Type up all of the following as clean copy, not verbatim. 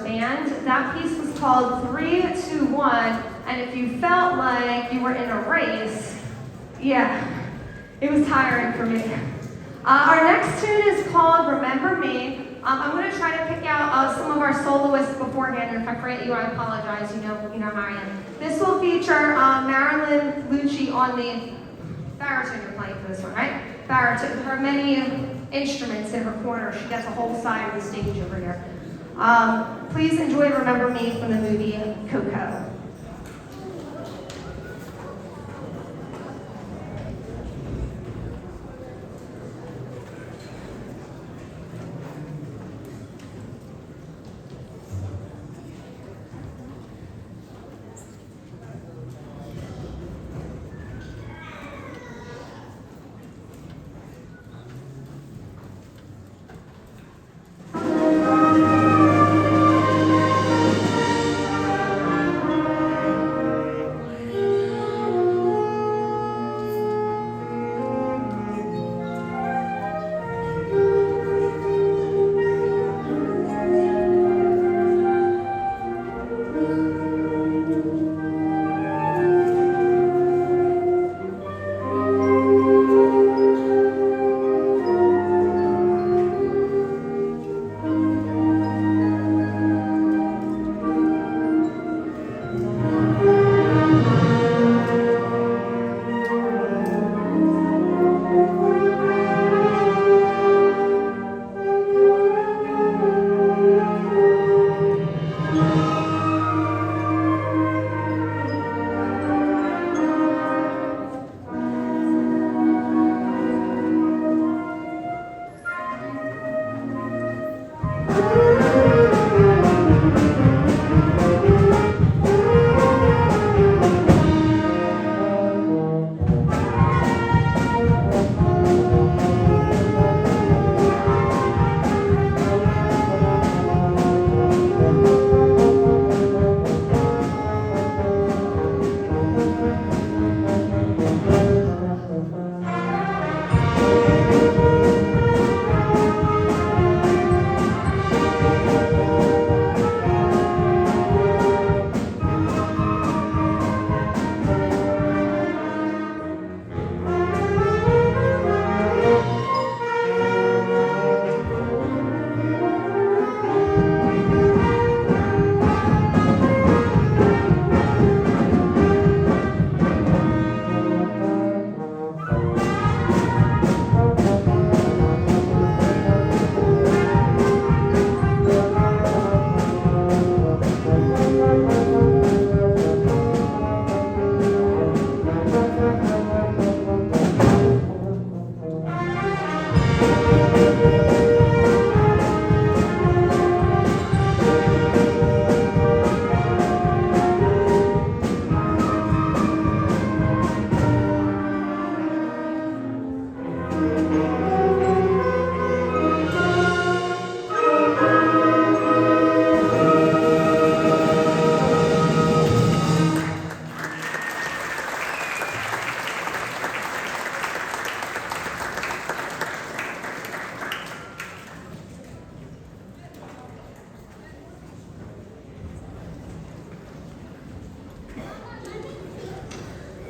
band. That piece was called 3, 2, 1, and if you felt like you were in a race, yeah, it was tiring for me. Our next tune is called Remember Me. I'm going to try to pick out some of our soloists beforehand, and if I forget you, I apologize. You know how I am. This will feature Marilyn Lucci on the baritone. You're playing for this one, right? Baritone. Her many instruments in her corner. She gets a whole side of the stage over here. Please enjoy Remember Me from the movie Coco.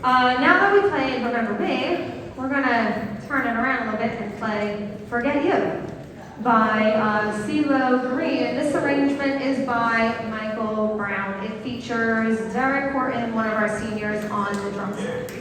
Now that we played Remember Me, we're going to turn it around a little bit and play Forget You by CeeLo Green. This arrangement is by Michael Brown. It features Derek Horton, one of our seniors, on the drum set.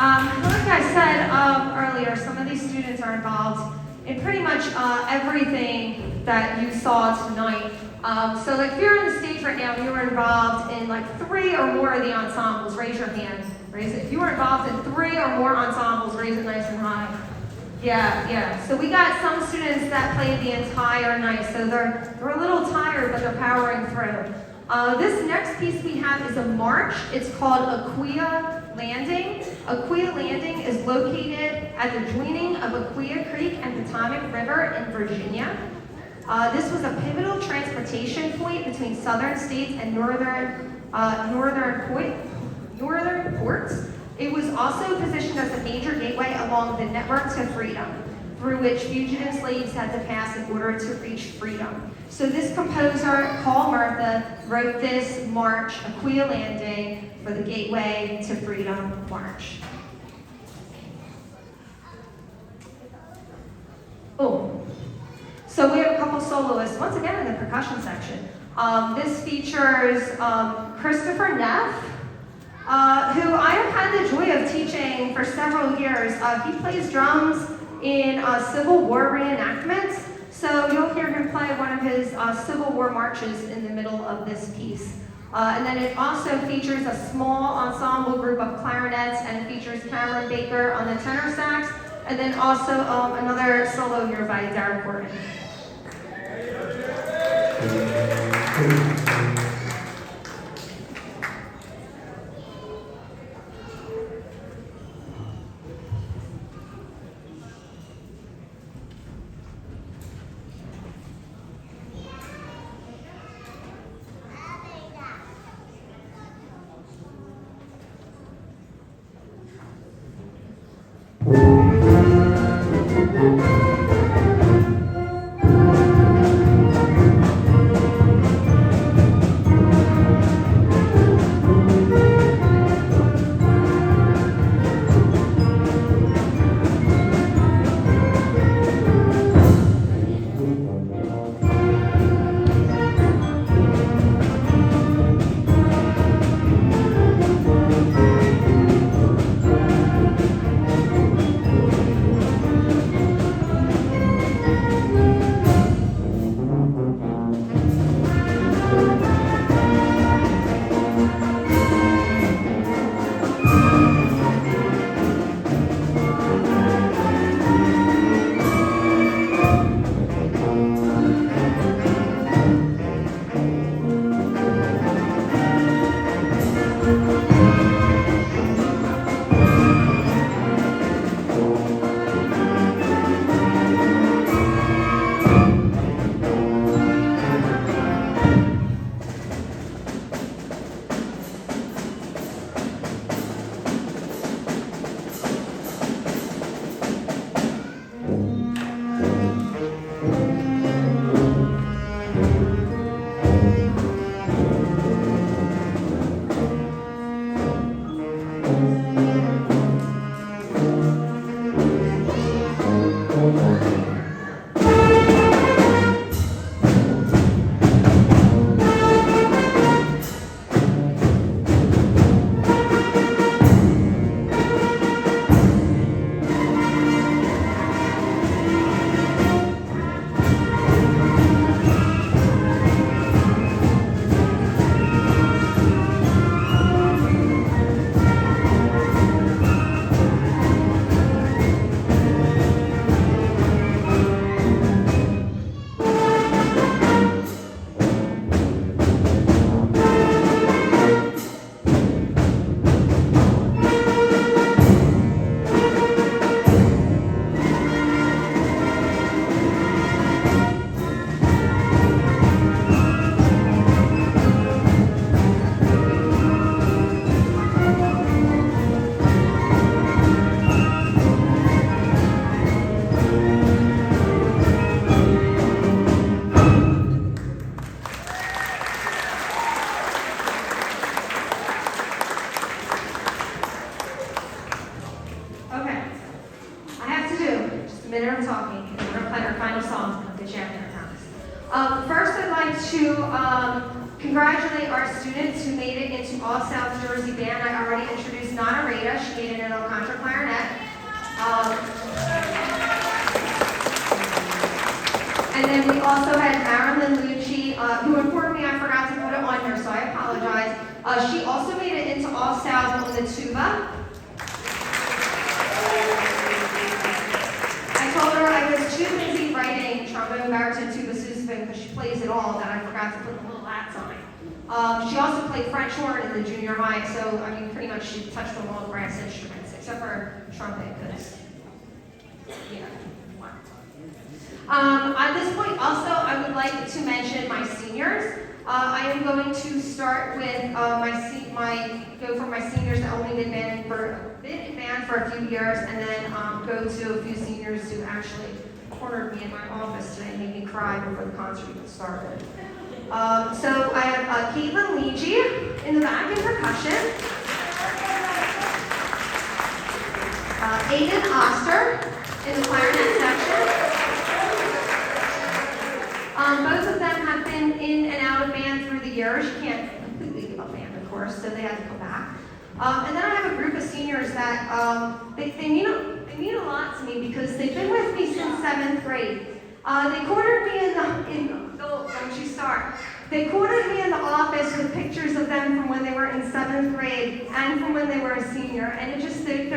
Like I said earlier, some of these students are involved in pretty much everything that you saw tonight. So like if you're on the stage right now and you were involved in like 3 or more of the ensembles, raise your hand. Raise it. If you were involved in 3 or more ensembles, raise it nice and high. Yeah. So we got some students that played the entire night, so they're a little tired, but they're powering through. This next piece we have is a march. It's called Aquia Landing. Aquia Landing is located at the joining of Aquia Creek and Potomac River in Virginia. This was a pivotal transportation point between southern states and northern ports. It was also positioned as a major gateway along the network to freedom, through which fugitive slaves had to pass in order to reach freedom. So this composer, Paul Murtha, wrote this march, Aquia Landing, for the Gateway to Freedom March. Oh, so we have a couple soloists, once again in the percussion section. This features Christopher Neff, who I have had the joy of teaching for several years. He plays drums in Civil War reenactments, so you'll hear him play one of his Civil War marches in the middle of this piece. And then it also features a small ensemble group of clarinets, and it features Cameron Baker on the tenor sax, and then also another solo here by Derek Gordon. minute of talking, and we're going to play our final song of the chapter, I promise. First, I'd like to congratulate our students who made it into All South Jersey Band. I already introduced Nana Rada. She made it in Alcantara clarinet. And then we also had Marilyn Lucci, who informed me I forgot to put it on here, so I apologize. She also made it into All South on the tuba. I told her I was too busy writing trombone, baritone, tuba, sousaphone, because she plays it all, that I forgot to put the little lats on. She also played French horn in the junior high, so I mean, pretty much she touched on all brass instruments, except for trumpet, because, yeah. At this point, also, I would like to mention my seniors. I am going to start with go for my seniors that only been in band for a few years, and then go to a few seniors who actually cornered me in my office today and made me cry before the concert even started. So I have Caitlin Leegee in the back in percussion, Aiden Oster in the clarinet section. Both of them have been in and out of band through the years. You can't completely give up band, of course, so they had to come back. And then I have a group of seniors that they mean a lot to me because they've been with me since 7th grade. They cornered me don't you start. They cornered me in the office with pictures of them from when they were in 7th grade and from when they were a senior, and it just they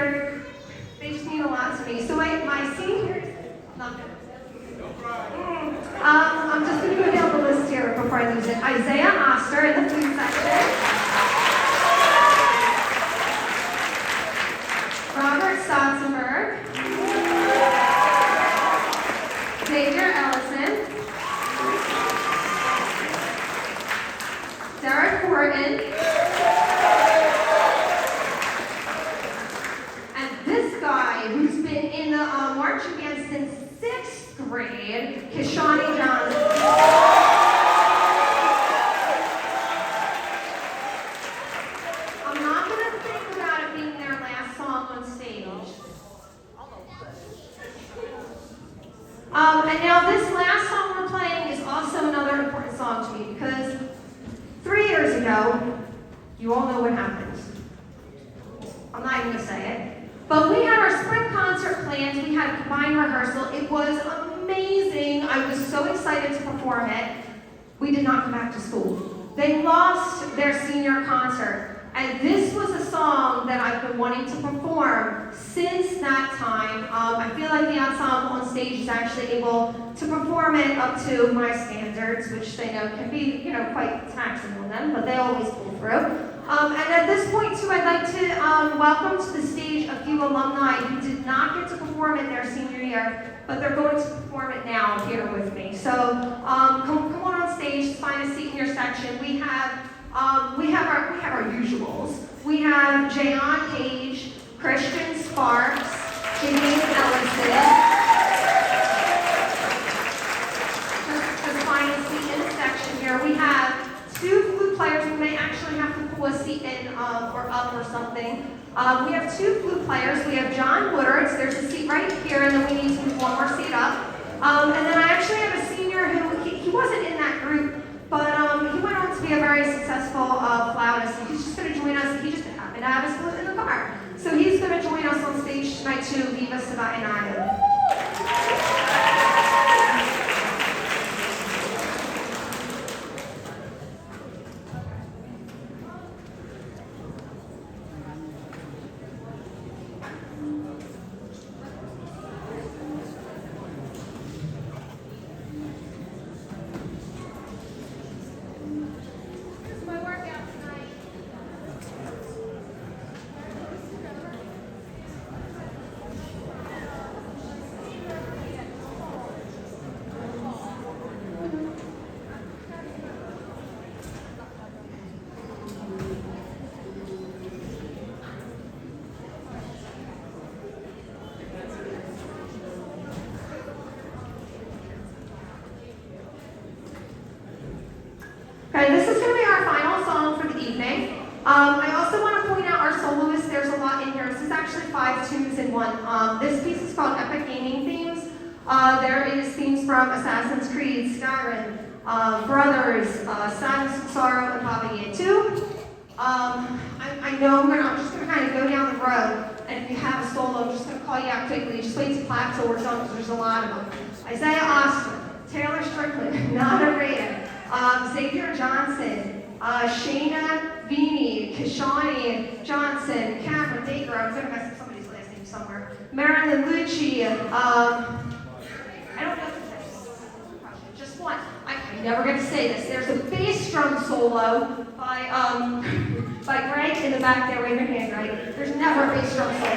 just mean a lot to me. So my seniors, not good. I'm just going to go down the list here before I lose it. Isaiah Oster in the flute section. Robert Stotzenberg. Xavier Ellison. Derek Horton. And this guy who's been in the marching band since 6th grade, Kishani Johnson. I'm not going to think about it being their last song on stage. And now this last song we're playing is also another important song to me because 3 years ago, you all know what happened. I'm not even going to say it. But we had our spring concert planned. We had a combined rehearsal. It was amazing. I was so excited to perform it. We did not come back to school. They lost their senior concert. And this was a song that I've been wanting to perform since that time. I feel like the ensemble on stage is actually able to perform it up to my standards, which they know can be, quite taxing on them, but they always pull through. And at this point, too, I'd like to welcome to the stage a few alumni who did not get to perform it their senior year, but they're going to perform it now here with me. So come on stage, find a seat in your section. We have our usuals. We have Jayon Page, Christian Sparks, Janine Ellison. Just find a seat in the section here. We have 2 flute players. We may actually have to pull a seat in or up or something. We have 2 flute players. We have John Woodards. There's a seat right here, and then we need to move one more seat up. And then I actually have a senior who, he wasn't in that group, but he went on to be a very successful flautist. And he's just going to join us. He just happened to have his flute in the car. So he's going to join us on stage tonight too, Viva Sabayanaya. Okay, this is going to be our final song for the evening. I also want to point out our soloist. There's a lot in here. This is actually 5 tunes in one. This piece is called Epic Gaming Themes. There is themes from Assassin's Creed, Skyrim, brothers, Sadness, Sorrow, and Papa Ye too. I know I'm just going to kind of go down the road, and if you have a solo, I'm just going to call you out quickly. Just wait to clap till we're done, because there's a lot of them. Isaiah Austin, Taylor Strickland, Nana Rada, Xavier Johnson, Shayna Vini, Kishani Johnson, Cameron Baker, I'm going to mess up somebody's last name somewhere, Marilyn Lucci, I don't know just one. I never get to say this. There's a bass drum solo by Greg in the back there. Wave your hand, Greg. There's never a bass drum solo.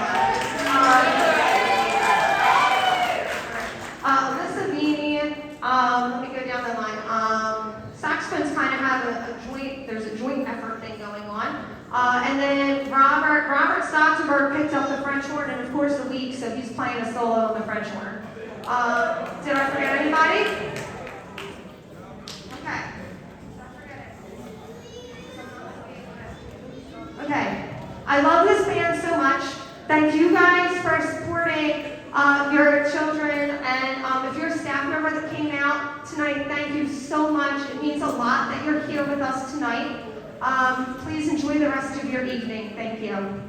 Alyssa Vini, let me go down the line. Saxophones kind of have a joint, there's a joint effort thing going on. And then Robert Stotzenberg picked up the French horn, and of course the lead, so he's playing a solo on the French horn. Did I forget anybody? Okay. Okay. I love this band so much. Thank you guys for supporting your children, and if you're a staff member that came out tonight, thank you so much. It means a lot that you're here with us tonight. Please enjoy the rest of your evening. Thank you.